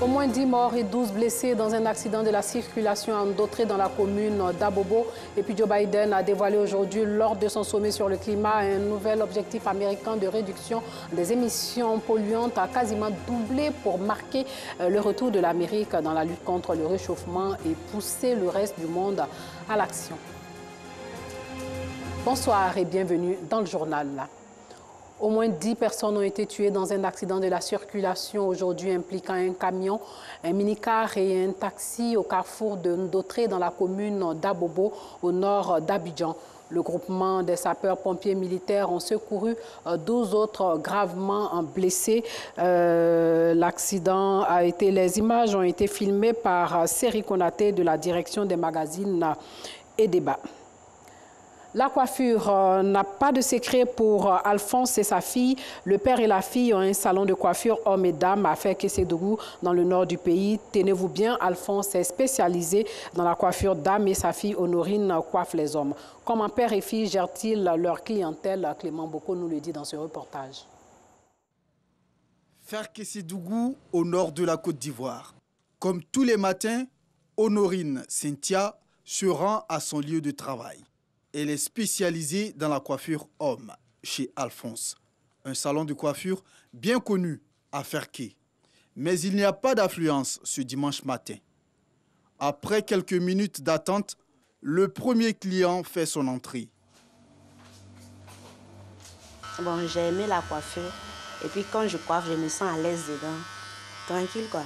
Au moins 10 morts et 12 blessés dans un accident de la circulation en Dautré dans la commune d'Abobo. Et puis Joe Biden a dévoilé aujourd'hui lors de son sommet sur le climat un nouvel objectif américain de réduction des émissions polluantes a quasiment doublé pour marquer le retour de l'Amérique dans la lutte contre le réchauffement et pousser le reste du monde à l'action. Bonsoir et bienvenue dans le journal. Au moins 10 personnes ont été tuées dans un accident de la circulation aujourd'hui impliquant un camion, un minicar et un taxi au carrefour de Dautré dans la commune d'Abobo au nord d'Abidjan. Le groupement des sapeurs-pompiers militaires ont secouru 12 autres gravement blessés. L'accident a été, les images ont été filmées par Séri Konaté de la direction des magazines et débats. La coiffure n'a pas de secret pour Alphonse et sa fille. Le père et la fille ont un salon de coiffure hommes et dames à Fer-Kessédougou dans le nord du pays. Tenez-vous bien, Alphonse est spécialisé dans la coiffure dames et sa fille Honorine coiffe les hommes. Comment père et fille gèrent-ils leur clientèle? Clément Boko nous le dit dans ce reportage. Fer-Kessédougou au nord de la Côte d'Ivoire. Comme tous les matins, Honorine Cynthia se rend à son lieu de travail. Elle est spécialisée dans la coiffure homme chez Alphonse, un salon de coiffure bien connu à Ferké. Mais il n'y a pas d'affluence ce dimanche matin. Après quelques minutes d'attente, le premier client fait son entrée. Bon, j'ai aimé la coiffure et puis quand je coiffe, je me sens à l'aise dedans, tranquille quoi.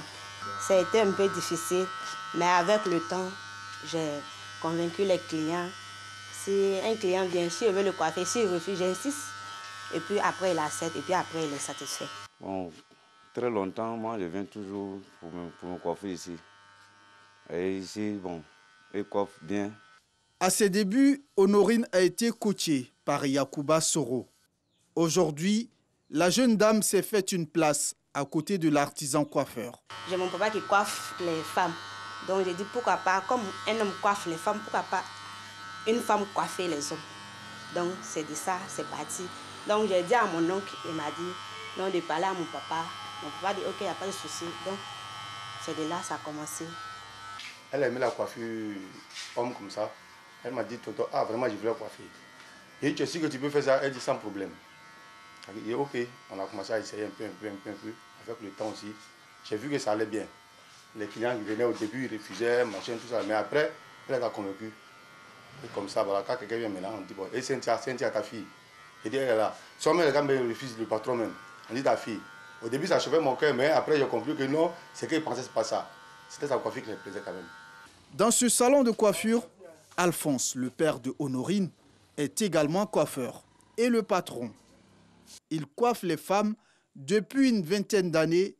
Ça a été un peu difficile, mais avec le temps, j'ai convaincu les clients. Si un client vient, si je veux le coiffer, s'il refuse, j'insiste. Et puis après, il accepte et puis après, il est satisfait. Bon, très longtemps, moi, je viens toujours pour me coiffer ici. Et ici, bon, il coiffe bien. À ses débuts, Honorine a été coachée par Yacouba Soro. Aujourd'hui, la jeune dame s'est fait une place à côté de l'artisan coiffeur. J'ai mon papa qui coiffe les femmes. Donc j'ai dit pourquoi pas, comme un homme coiffe les femmes, pourquoi pas une femme coiffer les hommes. Donc c'est de ça, c'est parti. Donc j'ai dit à mon oncle, il m'a dit, non, de parler à mon papa. Mon papa a dit, ok, il n'y a pas de souci. Donc c'est de là que ça a commencé. Elle a aimé la coiffure homme comme ça. Elle m'a dit, tonton, ah vraiment, je voulais coiffer. Et tu es sûr que tu peux faire ça? Elle dit, sans problème. Elle dit, ok, on a commencé à essayer un peu. Avec le temps aussi, j'ai vu que ça allait bien. Les clients qui venaient au début, ils refusaient, machin, tout ça. Mais après, elle a convaincu. Et comme ça, voilà, quand quelqu'un vient maintenant, on dit, bon, et Cynthia, ta fille. Et dit, elle est là. Soit-même, les gars me refusent, le patron même. On dit, ta fille. Au début, ça chauffait mon cœur, mais après, j'ai compris que non, c'est qu'il pensait que ce n'est pas ça. C'était sa coiffure qui me plaisait quand même. Dans ce salon de coiffure, Alphonse, le père de Honorine, est également coiffeur et le patron. Il coiffe les femmes depuis une vingtaine d'années,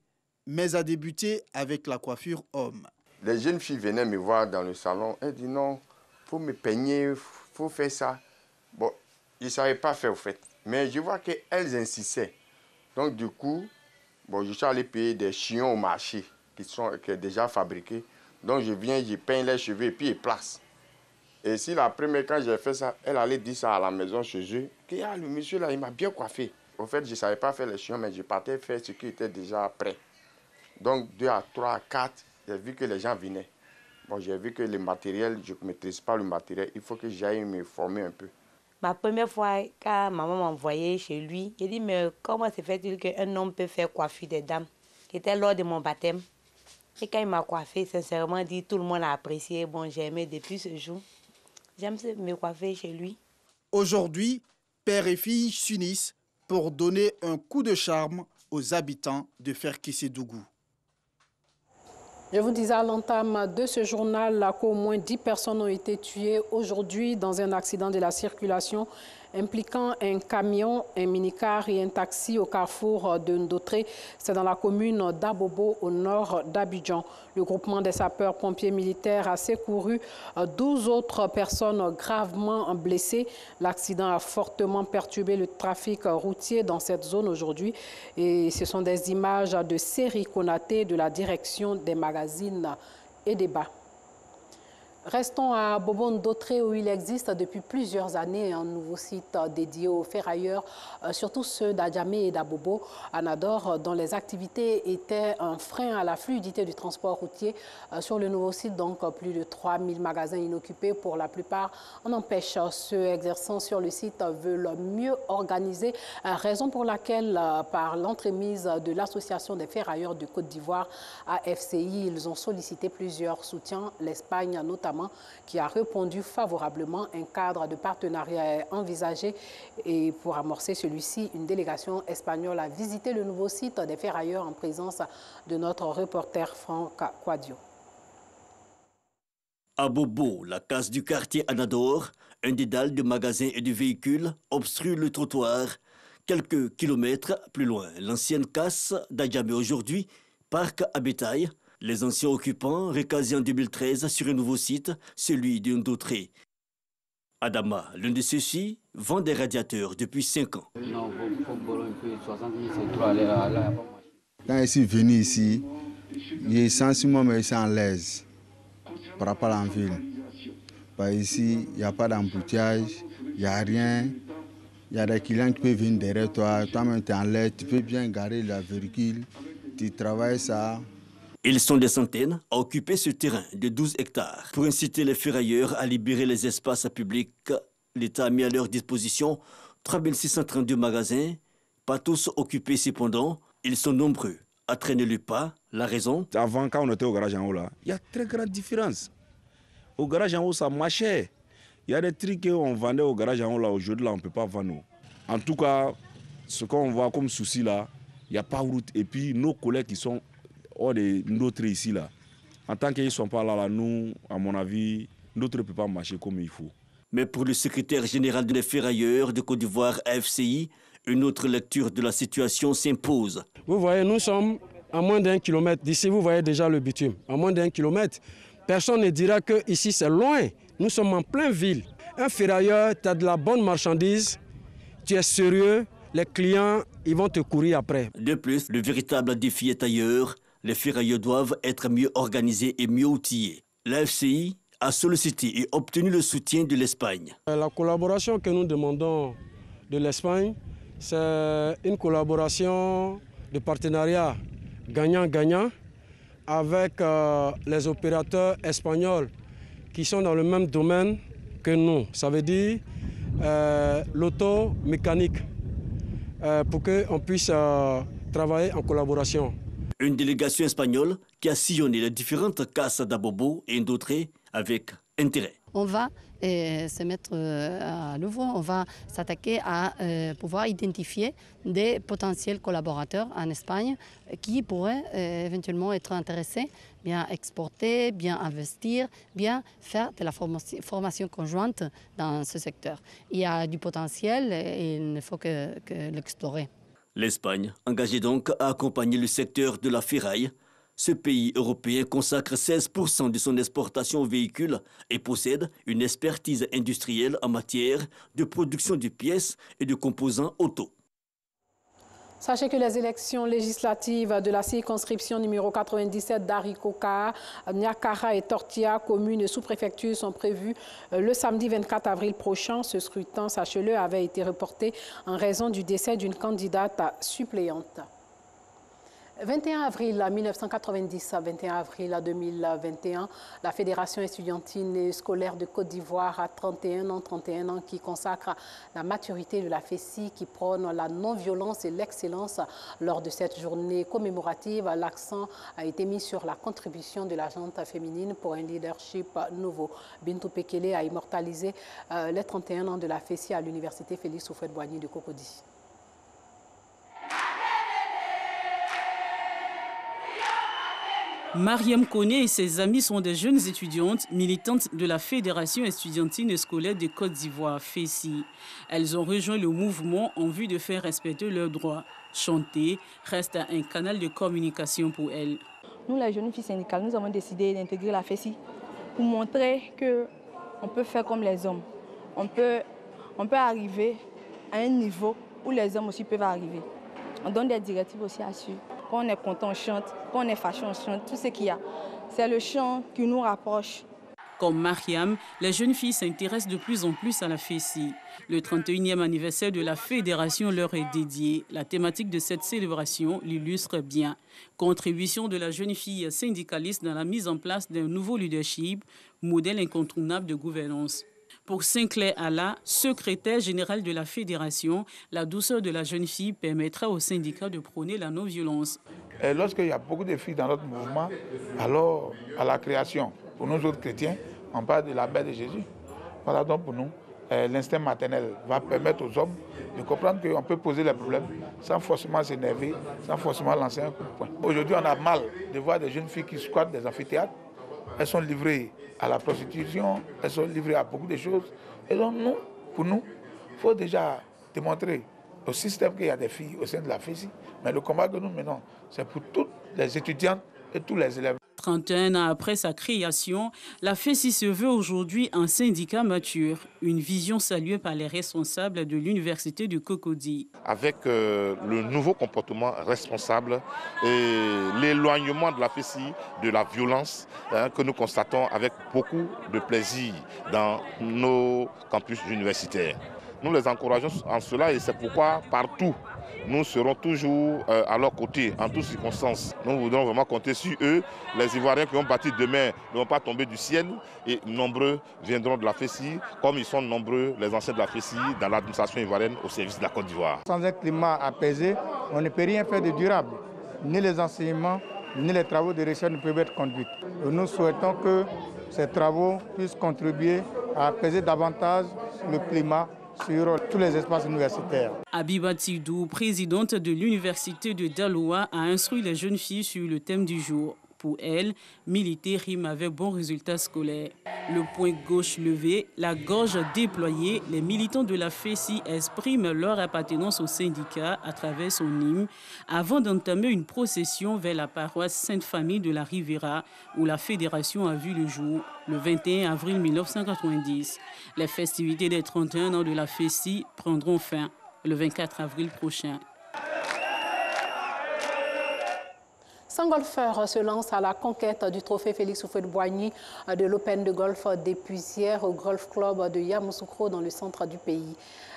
mais a débuté avec la coiffure homme. Les jeunes filles venaient me voir dans le salon. Elles disent non, il faut me peigner, il faut faire ça. Bon, je ne savais pas faire au fait. Mais je vois qu'elles insistaient. Donc du coup, bon, je suis allé payer des chignon au marché qui sont déjà fabriqués. Donc je viens, je peigne les cheveux et puis je place. Et si la première, quand j'ai fait ça, elle allait dire ça à la maison chez eux, que ah, le monsieur là, il m'a bien coiffé. Au fait, je ne savais pas faire les chignons, mais je partais faire ce qui était déjà prêt. Donc 2 à 3 à 4, j'ai vu que les gens venaient. Bon, j'ai vu que le matériel, je ne maîtrise pas le matériel, il faut que j'aille me former un peu. Ma première fois, quand maman m'a envoyé chez lui, j'ai dit, mais comment se fait-il qu'un homme peut faire coiffer des dames? C'était lors de mon baptême. Et quand il m'a coiffé, sincèrement dit, tout le monde a apprécié. Bon, j'ai aimé depuis ce jour. J'aime me coiffer chez lui. Aujourd'hui, père et fille s'unissent pour donner un coup de charme aux habitants de Fer-Kessédougou. Je vous disais à l'entame de ce journal qu'au moins 10 personnes ont été tuées aujourd'hui dans un accident de la circulation impliquant un camion, un minicar et un taxi au carrefour de Dautré. C'est dans la commune d'Abobo, au nord d'Abidjan. Le groupement des sapeurs-pompiers militaires a secouru 12 autres personnes gravement blessées. L'accident a fortement perturbé le trafic routier dans cette zone aujourd'hui. Et ce sont des images de Séri Konaté de la direction des magazines et débats. Restons à Bobo-Ndotré où il existe depuis plusieurs années un nouveau site dédié aux ferrailleurs, surtout ceux d'Adjamé et d'Abobo, Anador, dont les activités étaient un frein à la fluidité du transport routier. Sur le nouveau site, donc plus de 3000 magasins inoccupés pour la plupart en empêchent. Ceux exerçant sur le site veulent mieux organiser, raison pour laquelle, par l'entremise de l'Association des ferrailleurs de Côte d'Ivoire, AFCI, ils ont sollicité plusieurs soutiens, l'Espagne notamment, qui a répondu favorablement. Un cadre de partenariat est envisagé et pour amorcer celui-ci, une délégation espagnole a visité le nouveau site des ferrailleurs en présence de notre reporter Franck Quadio. À Bobo, la case du quartier Anador, un dédale de magasins et de véhicules obstrue le trottoir. Quelques kilomètres plus loin, l'ancienne casse d'Adjamé aujourd'hui, parc à bétail. Les anciens occupants recasés en 2013 sur un nouveau site, celui de Ndotré. Adama, l'un de ceux-ci, vend des radiateurs depuis 5 ans. Quand je suis venu ici, j'ai sentiment me sens à l'aise par rapport à la ville. Ici, il n'y a pas d'embouteillage, il n'y a rien. Il y a des clients qui peuvent venir derrière toi, toi-même tu es en l'aise, tu peux bien garer la véhicule, tu travailles ça. Ils sont des centaines à occuper ce terrain de 12 hectares. Pour inciter les ferrailleurs à libérer les espaces publics, l'État a mis à leur disposition 3632 magasins, pas tous occupés cependant. Ils sont nombreux à traîner le pas. La raison? Avant, quand on était au garage en haut, là, il y a très grande différence. Au garage en haut, ça marchait. Il y a des trucs qu'on vendait au garage en haut, là, aujourd'hui, là, on ne peut pas vendre. En tout cas, ce qu'on voit comme souci, là, il n'y a pas de route. Et puis, nos collègues qui sont hors de notre ici, là, en tant qu'ils ne sont pas là, nous, à mon avis, notre ne peut pas marcher comme il faut. Mais pour le secrétaire général des ferrailleurs de Côte d'Ivoire, AFCI, une autre lecture de la situation s'impose. Vous voyez, nous sommes à moins d'1 kilomètre. D'ici, vous voyez déjà le bitume. À moins d'1 kilomètre, personne ne dira que ici c'est loin. Nous sommes en pleine ville. Un ferrailleur, tu as de la bonne marchandise, tu es sérieux, les clients, ils vont te courir après. De plus, le véritable défi est ailleurs. Les ferrailleurs doivent être mieux organisés et mieux outillés. L'AFCI a sollicité et obtenu le soutien de l'Espagne. La collaboration que nous demandons de l'Espagne, c'est une collaboration de partenariat gagnant-gagnant avec les opérateurs espagnols qui sont dans le même domaine que nous. Ça veut dire l'auto-mécanique, pour qu'on puisse travailler en collaboration. Une délégation espagnole qui a sillonné les différentes casses d'Abobo et Ndotré avec intérêt. On va se mettre à l'œuvre, on va s'attaquer à pouvoir identifier des potentiels collaborateurs en Espagne qui pourraient éventuellement être intéressés, bien exporter, bien investir, bien faire de la formation conjointe dans ce secteur. Il y a du potentiel et il ne faut que l'explorer. L'Espagne, engagée donc à accompagner le secteur de la ferraille. Ce pays européen consacre 16% de son exportation aux véhicules et possède une expertise industrielle en matière de production de pièces et de composants auto. Sachez que les élections législatives de la circonscription numéro 97 d'Arikoka, Niakara et Tortilla, communes et sous-préfectures, sont prévues le samedi 24 avril prochain. Ce scrutin, sachez-le, avait été reporté en raison du décès d'une candidate suppléante. 21 avril 1990 à 21 avril 2021, la Fédération estudiantine et scolaire de Côte d'Ivoire a 31 ans qui consacre la maturité de la FESI, qui prône la non-violence et l'excellence. Lors de cette journée commémorative, l'accent a été mis sur la contribution de la gente féminine pour un leadership nouveau. Bintou Pekele a immortalisé les 31 ans de la FESI à l'université Félix Houphouët-Boigny de Cocody. Mariam Koné et ses amis sont des jeunes étudiantes militantes de la Fédération estudiantine et scolaire de Côte d'Ivoire, FESI. Elles ont rejoint le mouvement en vue de faire respecter leurs droits. Chanter reste un canal de communication pour elles. Nous, les jeunes filles syndicales, nous avons décidé d'intégrer la FESI pour montrer qu'on peut faire comme les hommes. On peut arriver à un niveau où les hommes aussi peuvent arriver. On donne des directives aussi à suivre. Quand on est content, on chante. Quand on est fâché, on chante. Tout ce qu'il y a, c'est le chant qui nous rapproche. Comme Mariam, les jeunes filles s'intéressent de plus en plus à la FESI. Le 31e anniversaire de la fédération leur est dédié. La thématique de cette célébration l'illustre bien. Contribution de la jeune fille syndicaliste dans la mise en place d'un nouveau leadership, modèle incontournable de gouvernance. Pour Sinclair Allah, secrétaire général de la fédération, la douceur de la jeune fille permettra au syndicat de prôner la non-violence. Lorsqu'il y a beaucoup de filles dans notre mouvement, alors à la création, pour nous autres chrétiens, on parle de la mère de Jésus. Voilà donc pour nous, l'instinct maternel va permettre aux hommes de comprendre qu'on peut poser les problèmes sans forcément s'énerver, sans forcément lancer un coup de poing. Aujourd'hui, on a mal de voir des jeunes filles qui squattent des amphithéâtres. Elles sont livrées à la prostitution, elles sont livrées à beaucoup de choses. Et donc, pour nous, il faut déjà démontrer au système qu'il y a des filles au sein de la FESI. Mais le combat que nous menons, c'est pour toutes les étudiantes et tous les élèves. 31 ans après sa création, la FESI se veut aujourd'hui un syndicat mature, une vision saluée par les responsables de l'université de Cocody. Avec le nouveau comportement responsable et l'éloignement de la FESI de la violence que nous constatons avec beaucoup de plaisir dans nos campus universitaires. Nous les encourageons en cela et c'est pourquoi partout, nous serons toujours à leur côté, en toutes circonstances. Nous voudrons vraiment compter sur eux. Les Ivoiriens qui ont bâti demain ne vont pas tomber du ciel et nombreux viendront de la FESI, comme ils sont nombreux, les anciens de la FESI, dans l'administration ivoirienne au service de la Côte d'Ivoire. Sans un climat apaisé, on ne peut rien faire de durable. Ni les enseignements, ni les travaux de recherche ne peuvent être conduits. Nous souhaitons que ces travaux puissent contribuer à apaiser davantage le climat sur tous les espaces universitaires. Abiba Tidou, présidente de l'université de Daloa, a instruit les jeunes filles sur le thème du jour. Pour elle, militer rime avec bons résultats scolaires. Le poing gauche levé, la gorge déployée, les militants de la FESI expriment leur appartenance au syndicat à travers son hymne avant d'entamer une procession vers la paroisse Sainte-Famille de la Riviera où la fédération a vu le jour le 21 avril 1990. Les festivités des 31 ans de la FESI prendront fin le 24 avril prochain. 100 golfeurs se lancent à la conquête du trophée Félix Houphouët-Boigny de l'Open de golf d'Épuisières au Golf Club de Yamoussoukro dans le centre du pays.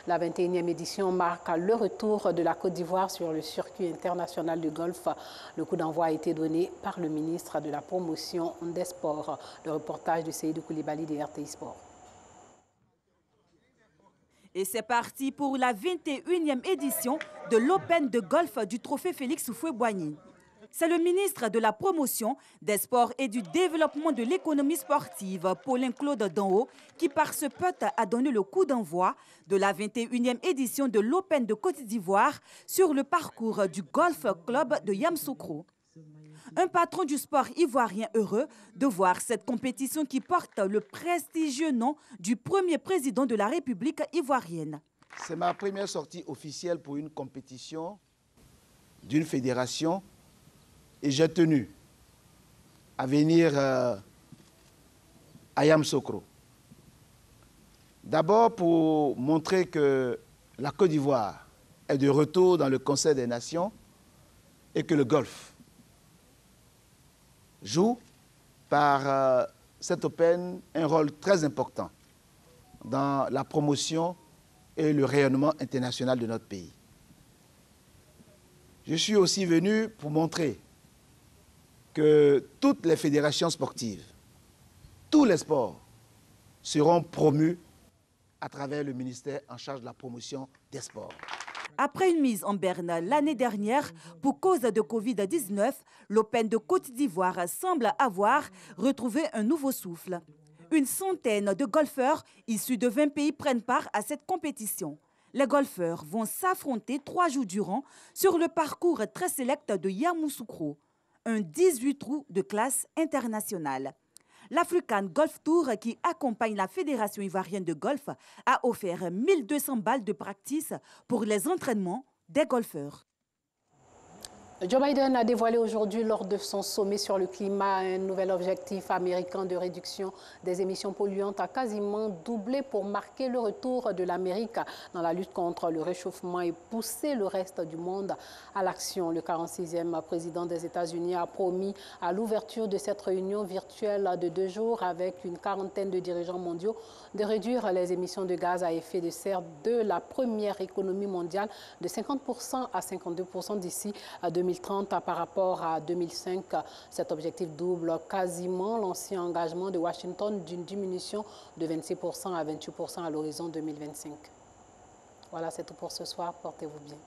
La 21e édition marque le retour de la Côte d'Ivoire sur le circuit international de golf. Le coup d'envoi a été donné par le ministre de la Promotion des Sports. Le reportage de Seydou Koulibaly de RTI Sport. Et c'est parti pour la 21e édition de l'Open de golf du trophée Félix Houphouët-Boigny. C'est le ministre de la Promotion des Sports et du Développement de l'économie sportive, Paulin-Claude Danho, qui par ce peut a donné le coup d'envoi de la 21e édition de l'Open de Côte d'Ivoire sur le parcours du Golf Club de Yamoussoukro. Un patron du sport ivoirien heureux de voir cette compétition qui porte le prestigieux nom du premier président de la République ivoirienne. C'est ma première sortie officielle pour une compétition d'une fédération. Et j'ai tenu à venir à Yamoussoukro. D'abord pour montrer que la Côte d'Ivoire est de retour dans le Conseil des Nations et que le golf joue par cet Open un rôle très important dans la promotion et le rayonnement international de notre pays. Je suis aussi venu pour montrer que toutes les fédérations sportives, tous les sports seront promus à travers le ministère en charge de la promotion des sports. Après une mise en berne l'année dernière pour cause de Covid-19, l'Open de Côte d'Ivoire semble avoir retrouvé un nouveau souffle. Une centaine de golfeurs issus de 20 pays prennent part à cette compétition. Les golfeurs vont s'affronter 3 jours durant sur le parcours très sélect de Yamoussoukro, un 18 trous de classe internationale. L'African Golf Tour, qui accompagne la Fédération ivoirienne de golf, a offert 1200 balles de practice pour les entraînements des golfeurs. Joe Biden a dévoilé aujourd'hui lors de son sommet sur le climat un nouvel objectif américain de réduction des émissions polluantes à quasiment doublé pour marquer le retour de l'Amérique dans la lutte contre le réchauffement et pousser le reste du monde à l'action. Le 46e président des États-Unis a promis à l'ouverture de cette réunion virtuelle de 2 jours avec une quarantaine de dirigeants mondiaux de réduire les émissions de gaz à effet de serre de la première économie mondiale de 50% à 52% d'ici à 2030 par rapport à 2005. Cet objectif double quasiment l'ancien engagement de Washington d'une diminution de 26% à 28% à l'horizon 2025. Voilà, c'est tout pour ce soir. Portez-vous bien.